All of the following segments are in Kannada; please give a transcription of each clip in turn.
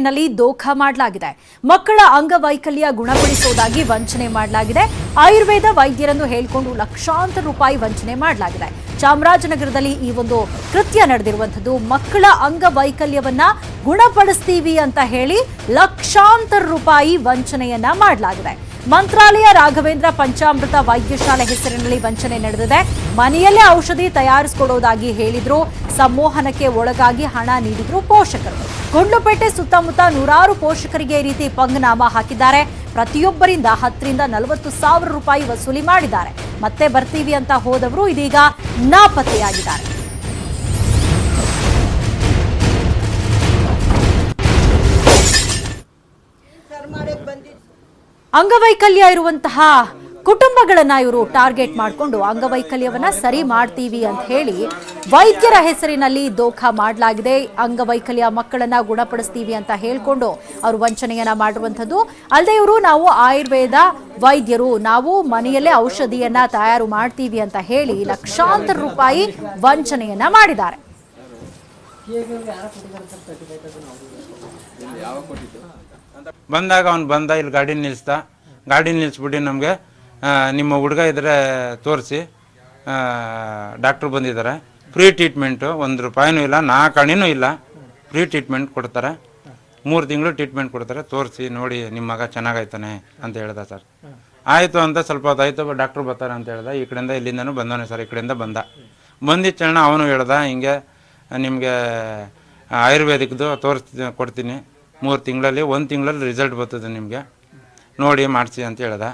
ನಲ್ಲಿ ದೋಖಾ ಮಾಡಲಾಗಿದೆ. ಮಕ್ಕಳ ಅಂಗವೈಕಲ್ಯ ಗುಣಪಡಿಸುವುದಾಗಿ ವಂಚನೆ ಮಾಡಲಾಗಿದೆ. ಆಯುರ್ವೇದ ವೈದ್ಯರನ್ನು ಹೇಳಿಕೊಂಡು ಲಕ್ಷಾಂತರ ರೂಪಾಯಿ ವಂಚನೆ ಮಾಡಲಾಗಿದೆ. ಚಾಮರಾಜನಗರದಲ್ಲಿ ಈ ಒಂದು ಕೃತ್ಯ ನಡೆದಿರುವಂತದ್ದು. ಮಕ್ಕಳ ಅಂಗವೈಕಲ್ಯವನ್ನ ಗುಣಪಡಿಸ್ತೀವಿ ಅಂತ ಹೇಳಿ ಲಕ್ಷಾಂತರ ರೂಪಾಯಿ ವಂಚನೆಯನ್ನ ಮಾಡಲಾಗಿದೆ. ಮಂತ್ರಾಲಯ ರಾಘವೇಂದ್ರ ಪಂಚಾಮೃತ ವೈದ್ಯಶಾಲೆ ಹೆಸರಿನಲ್ಲಿ ವಂಚನೆ ನಡೆದಿದೆ. ಮನೆಯಲ್ಲೇ ಔಷಧಿ ತಯಾರಿಸಿಕೊಡೋದಾಗಿ ಹೇಳಿದ್ರು. ಸಂಮೋಹನಕ್ಕೆ ಒಳಗಾಗಿ ಹಣ ನೀಡಿದ್ರು ಪೋಷಕರು. ಗುಂಡ್ಲುಪೇಟೆ ಸುತ್ತಮುತ್ತ ನೂರಾರು ಪೋಷಕರಿಗೆ ಈ ರೀತಿ ಪಂಗನಾಮ ಹಾಕಿದ್ದಾರೆ. ಪ್ರತಿಯೊಬ್ಬರಿಂದ 10 ರಿಂದ 40 ಸಾವಿರ ರೂಪಾಯಿ ವಸೂಲಿ ಮಾಡಿದ್ದಾರೆ. ಮತ್ತೆ ಬರ್ತೀವಿ ಅಂತ ಹೋದವರು ಇದೀಗ ನಾಪತ್ತೆಯಾಗಿದ್ದಾರೆ. ಅಂಗವೈಕಲ್ಯ ಇರುವಂತಹ ಕುಟುಂಬಗಳನ್ನ ಇವರು ಟಾರ್ಗೆಟ್ ಮಾಡಿಕೊಂಡು ಅಂಗವೈಕಲ್ಯವನ್ನ ಸರಿ ಮಾಡ್ತೀವಿ ಅಂತ ಹೇಳಿ ವೈದ್ಯರ ಹೆಸರಿನಲ್ಲಿ ದೋಖಾ ಮಾಡಲಾಗಿದೆ. ಅಂಗವೈಕಲ್ಯ ಮಕ್ಕಳನ್ನ ಗುಣಪಡಿಸ್ತೀವಿ ಅಂತ ಹೇಳ್ಕೊಂಡು ಅವರು ವಂಚನೆಯನ್ನ ಮಾಡಿರುವಂತದ್ದು. ಅಲ್ಲದೆ ಇವರು ನಾವು ಆಯುರ್ವೇದ ವೈದ್ಯರು, ನಾವು ಮನೆಯಲ್ಲೇ ಔಷಧಿಯನ್ನ ತಯಾರು ಮಾಡ್ತೀವಿ ಅಂತ ಹೇಳಿ ಲಕ್ಷಾಂತರ ರೂಪಾಯಿ ವಂಚನೆಯನ್ನ ಮಾಡಿದ್ದಾರೆ. ಬಂದಾಗ ಅವ್ನು ಬಂದ ಇಲ್ಲಿ ಗಾಡಿ ನಿಲ್ಲಿಸ್ಬಿಟ್ಟು ನಮಗೆ ನಿಮ್ಮ ಹುಡುಗ ಇದ್ರೆ ತೋರಿಸಿ, ಡಾಕ್ಟ್ರು ಬಂದಿದ್ದಾರೆ, ಫ್ರೀ ಟ್ರೀಟ್ಮೆಂಟು, 1 ರೂಪಾಯಿನೂ ಇಲ್ಲ, 4 ಅಣಿನೂ ಇಲ್ಲ, ಫ್ರೀ ಟ್ರೀಟ್ಮೆಂಟ್ ಕೊಡ್ತಾರೆ, 3 ತಿಂಗಳು ಟ್ರೀಟ್ಮೆಂಟ್ ಕೊಡ್ತಾರೆ, ತೋರಿಸಿ ನೋಡಿ ನಿಮ್ಮ ಮಗ ಚೆನ್ನಾಗಾಯ್ತಾನೆ ಅಂತ ಹೇಳ್ದ ಸರ್. ಆಯಿತು ಅಂತ ಸ್ವಲ್ಪ ಹೊತ್ತಾಯಿತು, ಡಾಕ್ಟ್ರು ಬರ್ತಾರೆ ಅಂತ ಹೇಳ್ದ. ಈ ಕಡೆಯಿಂದ ಇಲ್ಲಿಂದನೂ ಬಂದವನೇ ಸರ್, ಈ ಕಡೆಯಿಂದ ಬಂದಿದ್ದ ತಕ್ಷಣ ಅವನು ಹೇಳ್ದ, ಹಿಂಗೆ ನಿಮಗೆ ಆಯುರ್ವೇದಿಕ್ದು ಕೊಡ್ತೀನಿ, 3 ತಿಂಗಳಲ್ಲಿ 1 ತಿಂಗಳಲ್ಲಿ ರಿಸಲ್ಟ್ ಬರ್ತದೆ, ನಿಮಗೆ ನೋಡಿ ಮಾಡಿಸಿ ಅಂತ ಹೇಳ್ದ.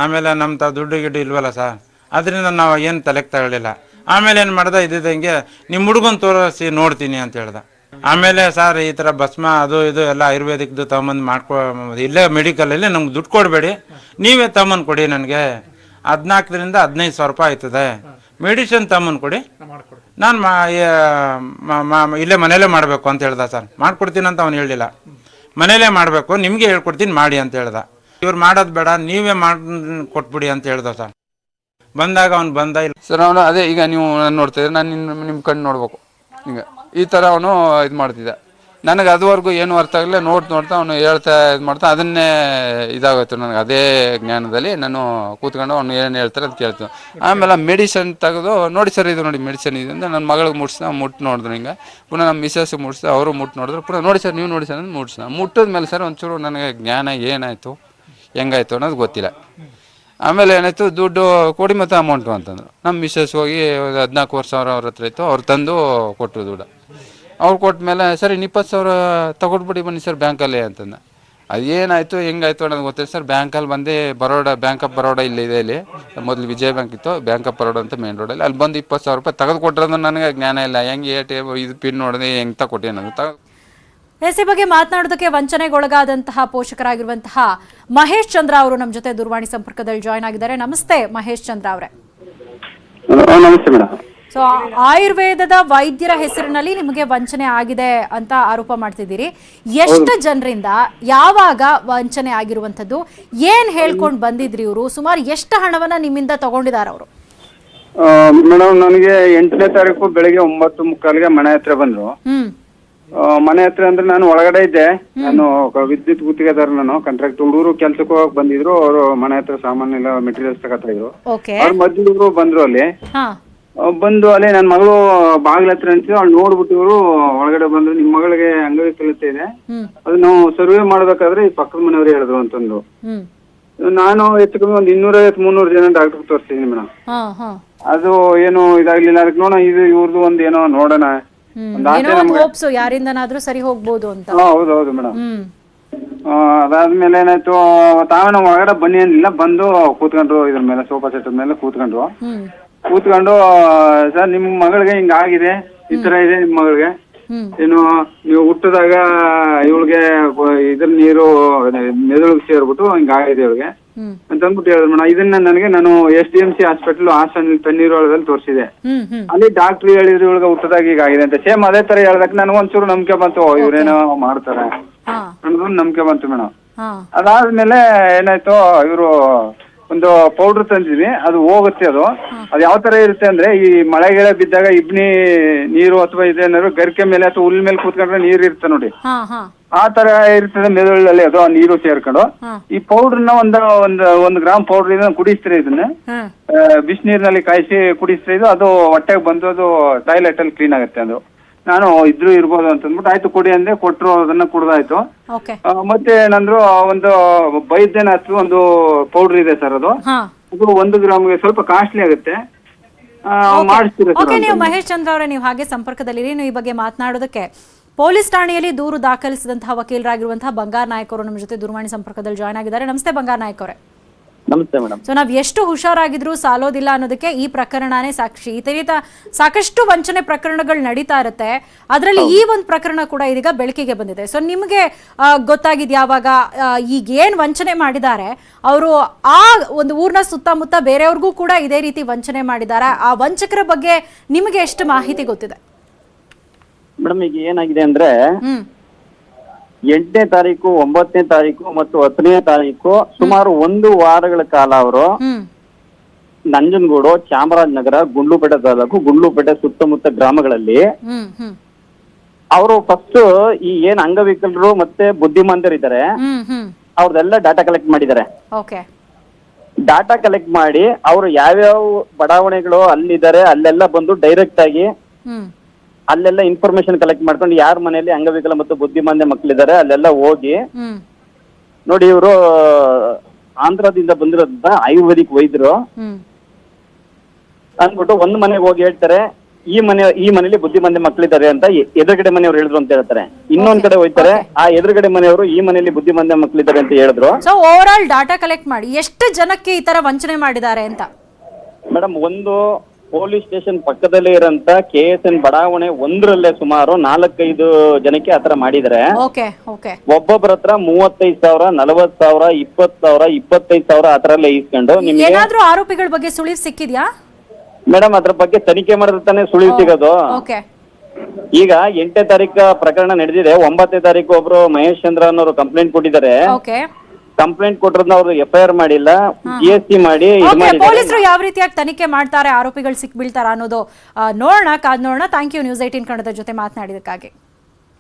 ಆಮೇಲೆ ನಮ್ಮ ದುಡ್ಡು ಗಿಡ್ಡು ಇಲ್ವಲ್ಲ ಸರ್, ಅದರಿಂದ ನಾವು ಏನು ತಲೆಗೆ ತಗೊಳ್ಳಿಲ್ಲ. ಆಮೇಲೆ ಏನು ಮಾಡ್ದೆ, ಇದ್ದಂಗೆ ನಿಮ್ಮ ಹುಡುಗನ ತೋರಿಸಿ ನೋಡ್ತೀನಿ ಅಂತ ಹೇಳ್ದ. ಆಮೇಲೆ ಸರ್ ಈ ಥರ ಭಸ್ಮ ಅದು ಇದು ಎಲ್ಲ ಆಯುರ್ವೇದಿಕ್ದು ತಗೊಂಬಂದು ಇಲ್ಲೇ ಮೆಡಿಕಲಲ್ಲಿ ನಮ್ಗೆ ದುಡ್ಡು ಕೊಡಬೇಡಿ, ನೀವೇ ತಗೊಂಬಂದು ಕೊಡಿ, ನನಗೆ 14 ರಿಂದ 15 ಸಾವಿರ ರೂಪಾಯಿ ಆಯ್ತದೆ, ಮೆಡಿಸಿನ್ ತಗೊಂಬಂದು ಕೊಡಿ, ನಾನು ಇಲ್ಲೇ ಮನೇಲೇ ಮಾಡಬೇಕು ಅಂತ ಹೇಳ್ದ ಸರ್. ಮಾಡ್ಕೊಡ್ತೀನಿ ಅಂತ ಅವ್ನು ಹೇಳಲಿಲ್ಲ, ಮನೇಲೇ ಮಾಡಬೇಕು, ನಿಮಗೆ ಹೇಳ್ಕೊಡ್ತೀನಿ ಮಾಡಿ ಅಂತ ಹೇಳ್ದ. ಇವ್ರು ಮಾಡೋದು ಬೇಡ, ನೀವೇ ಮಾಡಿ ಕೊಟ್ಬಿಡಿ ಅಂತ ಹೇಳ್ದ ಸರ್. ಬಂದಾಗ ಅವ್ನು ಬಂದ ಇಲ್ಲ ಸರ್, ಅವನು ಅದೇ ಈಗ ನೀವು ನೋಡ್ತಾ ಇದ್ರೆ ನಾನು ನಿಮ್ಮ ಕಣ್ಣು ನೋಡ್ಬೇಕು, ಈಗ ಈ ಥರ ಅವನು ಇದು ಮಾಡ್ತಿದ್ದ. ನನಗೆ ಅದುವರೆಗೂ ಏನು ಅರ್ಥ ಆಗಲಿಲ್ಲ. ನೋಡ್ತಾ ಅವನು ಹೇಳ್ತಾ ಇದು ಮಾಡ್ತಾ ಅದನ್ನೇ ಇದಾಗೋಯ್ತು ನನಗೆ. ಅದೇ ಜ್ಞಾನದಲ್ಲಿ ನಾನು ಕೂತ್ಕೊಂಡು ಅವ್ನು ಏನು ಹೇಳ್ತಾರೆ ಅದು ಕೇಳ್ತು. ಆಮೇಲೆ ಮೆಡಿಸನ್ ತೆಗೆದು ನೋಡಿ ಸರ್, ಇದು ನೋಡಿ ಮೆಡಿಸನ್ ಇದೆ ಅಂತ ನನ್ನ ಮಗಳಿಗೆ ಮುಟ್ಸಿದ, ಮುಟ್ಟು ನೋಡಿದ್ರು. ಹಿಂಗೆ ಪುನಃ ನಮ್ಮ ಮಿಸ್ಸಸ್ಸಿಗೆ ಮುಟ್ಸಿದ, ಅವರು ಮುಟ್ಟು ನೋಡಿದ್ರು. ಪುನಃ ನೋಡಿ ಸರ್, ನೀವು ನೋಡಿ ಸರ್ ಅಂತ ಮುಟ್ಸಿದ. ಮುಟ್ಟಿದ ಮೇಲೆ ಸರ್ ಒಂಚೂರು ನನಗೆ ಜ್ಞಾನ ಏನಾಯಿತು ಹೆಂಗಾಯ್ತು ಅನ್ನೋದು ಗೊತ್ತಿಲ್ಲ. ಆಮೇಲೆ ಏನಾಯಿತು, ದುಡ್ಡು ಕೊಡಿ ಮತ್ತು ಅಮೌಂಟು ಅಂತಂದರು. ನಮ್ಮ ಮಿಸ್ಸಸ್ ಹೋಗಿ 14 ಸಾವಿರ ಅವ್ರ ಹತ್ರ ಇತ್ತು, ಅವ್ರು ತಂದು ಕೊಟ್ಟರು ದುಡ್ಡು. ಅವ್ರು ಕೊಟ್ಟ ಮೇಲೆ ಸರಿ 20 ಸಾವಿರ ತಗೊಟ್ಬಿಡಿ ಬನ್ನಿ ಸರ್ ಬ್ಯಾಂಕಲ್ಲಿ ಅಂತಂದ. ಅದೇನಾಯಿತು ಹೆಂಗಾಯ್ತು ಅನ್ನೋದು ಗೊತ್ತಿಲ್ಲ ಸರ್. ಬ್ಯಾಂಕಲ್ಲಿ ಬಂದು ಬ್ಯಾಂಕ್ ಆಫ್ ಬರೋಡ ಇಲ್ಲಿದೆ, ಇಲ್ಲಿ ಮೊದಲು ವಿಜಯ ಬ್ಯಾಂಕ್ ಇತ್ತು, ಬ್ಯಾಂಕ್ ಆಫ್ ಬರೋಡ ಅಂತ ಮೇನ್ ರೋಡಲ್ಲಿ. ಅಲ್ಲಿ ಬಂದು 20 ಸಾವಿರ ರೂಪಾಯಿ ತೆಗೆದು ಕೊಟ್ಟಿರೋದು ನನಗೆ ಜ್ಞಾನ ಇಲ್ಲ. ಹೆಂಗೆ ಇದು ಪಿನ್ ನೋಡಿದೆ ಹೆಂಗೆ ತಗೊಟ್ಟಿ ಅನ್ನೋದು. ಎಸ್ ಈ ಬಗ್ಗೆ ಮಾತನಾಡೋದಕ್ಕೆ ವಂಚನೆಗೊಳಗಾದಂತಹ ಪೋಷಕರಾಗಿರುವಂತಹ ಮಹೇಶ್ ಚಂದ್ರ ಅವರು ನಮ್ಮ ಜೊತೆ ದೂರವಾಣಿ ಸಂಪರ್ಕದಲ್ಲಿ ಜಾಯ್ನ್ ಆಗಿದ್ದಾರೆ. ನಮಸ್ತೆ ಮಹೇಶ್ ಚಂದ್ರ ಅವರೇ. ನಮಸ್ತೆ ಮೇಡಮ್. ಸೊ ಆಯುರ್ವೇದದ ವೈದ್ಯರ ಹೆಸರಿನಲ್ಲಿ ನಿಮಗೆ ವಂಚನೆ ಆಗಿದೆ ಅಂತ ಆರೋಪ ಮಾಡ್ತಿದ್ದೀರಿ. ಎಷ್ಟು ಜನರಿಂದ ಯಾವಾಗ ವಂಚನೆ ಆಗಿರುವಂತದ್ದು, ಏನ್ ಹೇಳ್ಕೊಂಡು ಬಂದಿದ್ರಿ ಇವರು? ಸುಮಾರು ಎಷ್ಟು ಹಣವನ್ನ ನಿಮ್ಮಿಂದ ತಗೊಂಡಿದ್ದಾರೆ ಅವರು? ಮೇಡಮ್, ನನಗೆ 8ನೇ ತಾರೀಕು ಬೆಳಿಗ್ಗೆ 9:45ಗೆ ಮನೆ ಹತ್ರ ಬಂದ್ರು. ಮನೆ ಹತ್ರ ಅಂದ್ರೆ ನಾನು ಒಳಗಡೆ ಇದ್ದೆ. ನಾನು ವಿದ್ಯುತ್ ಗುತ್ತಿಗೆದಾರ, ನಾನು ಕಾಂಟ್ರಾಕ್ಟ್. ಹುಡುಗರು ಕೆಲ್ಸಕ್ಕೆ ಹೋಗಕ್ ಬಂದಿದ್ರು. ಅವರು ಮನೆ ಹತ್ರ ಸಾಮಾನ್ಯ ಎಲ್ಲ ಮೆಟೀರಿಯಲ್ಸ್ ತಗೋತಾ ಇದ್ರು. ಅವ್ರ ಮಧ್ಯೆ ಬಂದ್ರು. ಅಲ್ಲಿ ಬಂದು ಅಲ್ಲಿ ನನ್ನ ಮಗಳು ಬಾಗಿಲ ಹತ್ರ ನಿಂತಿದ್ರು. ಅವ್ಳು ನೋಡ್ಬಿಟ್ಟು ಇವರು ಒಳಗಡೆ ಬಂದ್ರು. ನಿಮ್ ಮಗಳಿಗೆ ಅಂಗವೈಕಲ್ಯತೆ ಇದೆ, ಅದು ನಾವು ಸರ್ವೆ ಮಾಡ್ಬೇಕಾದ್ರೆ ಈ ಪಕ್ಕದ ಮನೆಯವರು ಹೇಳಿದ್ರು ಅಂತಂದು. ನಾನು ಹೆಚ್ಚು ಕಮ್ಮಿ ಒಂದು 250-300 ಜನ ಡಾಕ್ಟರ್ ತೋರಿಸ್ತಿದ್ದೀನಿ ಮೇಡಮ್. ಅದು ಏನು ಇದಾಗ್ಲಿಲ್ಲ. ಅದಕ್ಕೆ ನೋಡೋಣ, ಇದು ಇವ್ರದ್ದು ಒಂದು ಏನೋ ನೋಡೋಣ, ಯಾರಿಂದನಾದ್ರೂ ಸರಿ ಹೋಗ್ಬೋದು ಅಂತ. ಹೌದೌದು ಮೇಡಮ್. ಅದಾದ್ಮೇಲೆ ಏನಾಯ್ತು, ತಾವೇ ನಾವು ಒಳಗಡೆ ಬನ್ನಿ ಅಂದಿಲ್ಲ. ಬಂದು ಕೂತ್ಕೊಂಡ್ರು, ಇದ್ರ ಮೇಲೆ ಸೋಫಾ ಸೆಟ್ ಮೇಲೆ ಕೂತ್ಕೊಂಡು ಸರ್ ನಿಮ್ ಮಗಳಿಗೆ ಹಿಂಗ ಆಗಿದೆ, ಈ ತರ ಇದೆ ನಿಮ್ ಮಗಳಿಗೆ, ಏನು ನೀವು ಹುಟ್ಟಿದಾಗ ಇವಳಿಗೆ ಇದ್ರ ನೀರು ಮೆದುಳಿಗೆ ಸೇರ್ಬಿಟ್ಟು ಹಿಂಗ ಆಗಿದೆ ಇವಳಿಗೆ ಅಂತ ಅಂದ್ಬಿಟ್ಟು ಹೇಳಿದ್ರು ಮೇಡಮ್. ಇದನ್ನ ನನಗೆ ನಾನು SDMC ಹಾಸ್ಪಿಟಲ್ ಹಾಸನ ತಣ್ಣೀರೊಳದಲ್ಲಿ ತೋರಿಸಿದೆ. ಅಲ್ಲಿ ಡಾಕ್ಟ್ರು ಹೇಳಿದ್ರು ಇವಳಿಗೆ ಹುಟ್ಟದಾಗ ಈಗ ಆಗಿದೆ ಅಂತ. ಸೇಮ್ ಅದೇ ತರ ಹೇಳ್ದಕ್ಕೆ ನನಗೆ ಒಂಚೂರು ನಂಬಿಕೆ ಬಂತು, ಇವ್ರೇನೋ ಮಾಡ್ತಾರೆ ಅನ್ನೋದು ನಂಬಿಕೆ ಬಂತು ಮೇಡಮ್. ಅದಾದ್ಮೇಲೆ ಏನಾಯ್ತು, ಇವರು ಒಂದು ಪೌಡರ್ ತಂದಿದ್ವಿ, ಅದು ಹೋಗುತ್ತೆ. ಅದು ಯಾವ ತರ ಇರುತ್ತೆ ಅಂದ್ರೆ, ಈ ಮಳೆಗೆಳೆ ಬಿದ್ದಾಗ ಇಬ್ನಿ ನೀರು ಅಥವಾ ಇದೇನಾದ್ರು ಗರಿಕೆ ಮೇಲೆ ಅಥವಾ ಹುಲ್ ಮೇಲೆ ಕೂತ್ಕೊಂಡ್ರೆ ನೀರು ಇರುತ್ತೆ ನೋಡಿ, ಹಾ ಹಾ ಆ ತರ ಇರ್ತದೆ ಮೆದುಳಲ್ಲಿ. ಅದು ಆ ನೀರು ಸೇರ್ಕೊಂಡು ಈ ಪೌಡರ್ನ ಒಂದು ಗ್ರಾಮ್ ಪೌಡರ್ ಇದನ್ನ ಕುಡಿಸ್ತಾರೆ. ಇದನ್ನ ಬಿಸಿನೀರಿನಲ್ಲಿ ಕಾಯಿಸಿ ಕುಡಿಸ್ತಾರೆ. ಅದು ಹೊಟ್ಟೆಗೆ ಬಂದು ಅದು ಟಾಯ್ಲೆಟ್ ಅಲ್ಲಿ ಕ್ಲೀನ್ ಆಗುತ್ತೆ. ಅದು ನಾನು ಇದ್ರೂ ಇರ್ಬೋದು ಅಂತಂದ್ಬಿಟ್ಟು ಆಯ್ತು ಕೊಡಿ ಅಂದೆ, ಕೊಟ್ಟರು, ಅದನ್ನ ಕುಡ್ದಾಯ್ತು. ಮತ್ತೆ ನಂದ್ರು ಒಂದು ಬೈದ್ಯನಾಥ್ ಒಂದು ಪೌಡರ್ ಇದೆ ಸರ್, ಅದು 1 ಗ್ರಾಮ್ಗೆ ಸ್ವಲ್ಪ ಕಾಸ್ಟ್ಲಿ ಆಗುತ್ತೆ, ಮಾಡಿಸ್ತೀರಾ ಸರ್? ನೀವು ಮಹೇಶ್ ಚಂದ್ರ ಅವರೇ, ನೀವು ಹಾಗೆ ಸಂಪರ್ಕದಲ್ಲಿರಿ. ನೀವು ಈ ಬಗ್ಗೆ ಮಾತನಾಡೋದಕ್ಕೆ ಪೊಲೀಸ್ ಠಾಣೆಯಲ್ಲಿ ದೂರು ದಾಖಲಿಸಿದಂತಹ ವಕೀಲರಾಗಿರುವಂತಹ ಬಂಗಾರ್ ನಾಯಕ್ ಅವರು ನಮ್ಮ ಜೊತೆ ದೂರವಾಣಿ ಸಂಪರ್ಕದಲ್ಲಿ ಜಾಯ್ನ್ ಆಗಿದ್ದಾರೆ. ನಮಸ್ತೆ ಬಂಗಾರ್ ನಾಯಕ್ ಅವರೇ. ನಮಸ್ತೆ ಮೇಡಮ್. ಸೊ ನಾವ್ ಎಷ್ಟು ಹುಷಾರಾಗಿದ್ರು ಸಾಲೋದಿಲ್ಲ ಅನ್ನೋದಕ್ಕೆ ಈ ಪ್ರಕರಣನೇ ಸಾಕ್ಷಿ. ಈ ರೀತಿ ಸಾಕಷ್ಟು ವಂಚನೆ ಪ್ರಕರಣಗಳು ನಡೀತಾ ಇರುತ್ತೆ, ಅದರಲ್ಲಿ ಈ ಒಂದು ಪ್ರಕರಣ ಕೂಡ ಇದೀಗ ಬೆಳಕಿಗೆ ಬಂದಿದೆ. ಸೊ ನಿಮ್ಗೆ ಗೊತ್ತಾಗಿದ್ ಯಾವಾಗ ಈಗ ಏನ್ ವಂಚನೆ ಮಾಡಿದ್ದಾರೆ ಅವರು, ಆ ಒಂದು ಊರ್ನ ಸುತ್ತಮುತ್ತ ಬೇರೆಯವ್ರಿಗೂ ಕೂಡ ಇದೇ ರೀತಿ ವಂಚನೆ ಮಾಡಿದ್ದಾರೆ, ಆ ವಂಚಕರ ಬಗ್ಗೆ ನಿಮ್ಗೆ ಎಷ್ಟು ಮಾಹಿತಿ ಗೊತ್ತಿದೆ? ಮೇಡಮ್, ಈಗ ಏನಾಗಿದೆ ಅಂದ್ರೆ 8ನೇ ತಾರೀಕು, 9ನೇ ತಾರೀಕು ಮತ್ತು 10ನೇ ತಾರೀಕು ಸುಮಾರು 1 ವಾರಗಳ ಕಾಲ ಅವರು ನಂಜನಗೂಡು, ಚಾಮರಾಜನಗರ, ಗುಂಡ್ಲುಪೇಟೆ ತಾಲೂಕು, ಗುಂಡ್ಲುಪೇಟೆ ಸುತ್ತಮುತ್ತ ಗ್ರಾಮಗಳಲ್ಲಿ ಅವರು ಫಸ್ಟ್ ಈ ಏನ್ ಅಂಗವಿಕಲರು ಮತ್ತೆ ಬುದ್ಧಿಮಾಂತರಿದ್ದಾರೆ ಅವ್ರದೆಲ್ಲ ಡಾಟಾ ಕಲೆಕ್ಟ್ ಮಾಡಿದ್ದಾರೆ. ಡಾಟಾ ಕಲೆಕ್ಟ್ ಮಾಡಿ ಅವರು ಯಾವ್ಯಾವ ಬಡಾವಣೆಗಳು ಅಲ್ಲಿದ್ದಾರೆ ಅಲ್ಲೆಲ್ಲ ಬಂದು ಡೈರೆಕ್ಟ್ ಆಗಿ ಅಲ್ಲೆಲ್ಲ ಇನ್ಫಾರ್ಮೇಶನ್ ಕಲೆಕ್ಟ್ ಮಾಡ್ಕೊಂಡು ಯಾರ ಮನೆಯಲ್ಲಿ ಅಂಗವಿಕಲ ಮತ್ತು ಬುದ್ಧಿಮಾಂದ್ಯ ಮಕ್ಕಳಿದ್ದಾರೆ ಅಲ್ಲೆಲ್ಲ ಹೋಗಿ ನೋಡಿ, ಇವರು ಆಂಧ್ರದಿಂದ ಬಂದಿರೋದ್ರಿಂದ ಆಯುರ್ವೇದಿಕ್ ವೈದ್ಯರು ಅಂದ್ಬಿಟ್ಟು ಒಂದ್ ಮನೆಗೆ ಹೋಗಿ ಹೇಳ್ತಾರೆ, ಈ ಮನೆಯಲ್ಲಿ ಬುದ್ಧಿಮಾಂದ್ಯ ಮಕ್ಕಳಿದ್ದಾರೆ ಅಂತ ಎದುರುಗಡೆ ಮನೆಯವ್ರು ಹೇಳಿದ್ರು ಅಂತ ಹೇಳ್ತಾರೆ. ಇನ್ನೊಂದ್ ಕಡೆ ಹೋಗ್ತಾರೆ, ಆ ಎದುರುಗಡೆ ಮನೆಯವರು ಈ ಮನೆಯಲ್ಲಿ ಬುದ್ಧಿಮಾಂದ್ಯ ಮಕ್ಕಳಿದ್ದಾರೆ ಅಂತ ಹೇಳಿದ್ರು. So over all data collect ಮಾಡಿ ಎಷ್ಟು ಜನಕ್ಕೆ ಈ ತರ ವಂಚನೆ ಮಾಡಿದ್ದಾರೆ ಅಂತ? ಮೇಡಮ್, ಒಂದು ಪೊಲೀಸ್ ಸ್ಟೇಷನ್ ಪಕ್ಕದಲ್ಲೇ ಇರೋಂತ KSN ಬಡಾವಣೆ 1ರಲ್ಲೇ ಸುಮಾರು 4-5 ಜನಕ್ಕೆ ಆತರ ಮಾಡಿದರೆ, ಒಬ್ಬೊಬ್ಬರ ಹತ್ರ 35,000, 40,000, 20,000, 25,000 ಆತರ ಎಲ್ಲ ಇಸ್ಕೊಂಡು ನಿಮ್ಗೆ ಏನಾದ್ರೂ ಆರೋಪಿಗಳ ಬಗ್ಗೆ ಸುಳಿವು ಸಿಕ್ಕಿದ್ಯಾ? ಮೇಡಮ್, ಅದ್ರ ಬಗ್ಗೆ ತನಿಖೆ ಮಾಡಿದ್ರೆ ತಾನೇ ಸುಳಿವು ಸಿಗೋದು. ಈಗ 8ನೇ ತಾರೀಕು ಪ್ರಕರಣ ನಡೆದಿದೆ. 9ನೇ ತಾರೀಕು ಒಬ್ರು ಮಹೇಶ್ ಚಂದ್ರ ಅನ್ನೋರು ಕಂಪ್ಲೇಂಟ್ ಕೊಟ್ಟಿದ್ದಾರೆ. ಕಂಪ್ಲೇಂಟ್ ಕೊಟ್ಟಿರೋದನ್ನ ಅವರು FIR ಮಾಡಿಲ್ಲ, GST ಮಾಡಿ ಪೊಲೀಸರು ಯಾವ ರೀತಿಯಾಗಿ ತನಿಖೆ ಮಾಡ್ತಾರೆ, ಆರೋಪಿಗಳು ಸಿಕ್ ಬೀಳ್ತಾರ ಅನ್ನೋದು ನೋಡೋಣ, ಕಾದ್ ನೋಡೋಣ. ಥ್ಯಾಂಕ್ ಯು ನ್ಯೂಸ್ 18 ಕನ್ನಡದ ಜೊತೆ ಮಾತನಾಡಿದಕ್ಕಾಗಿ.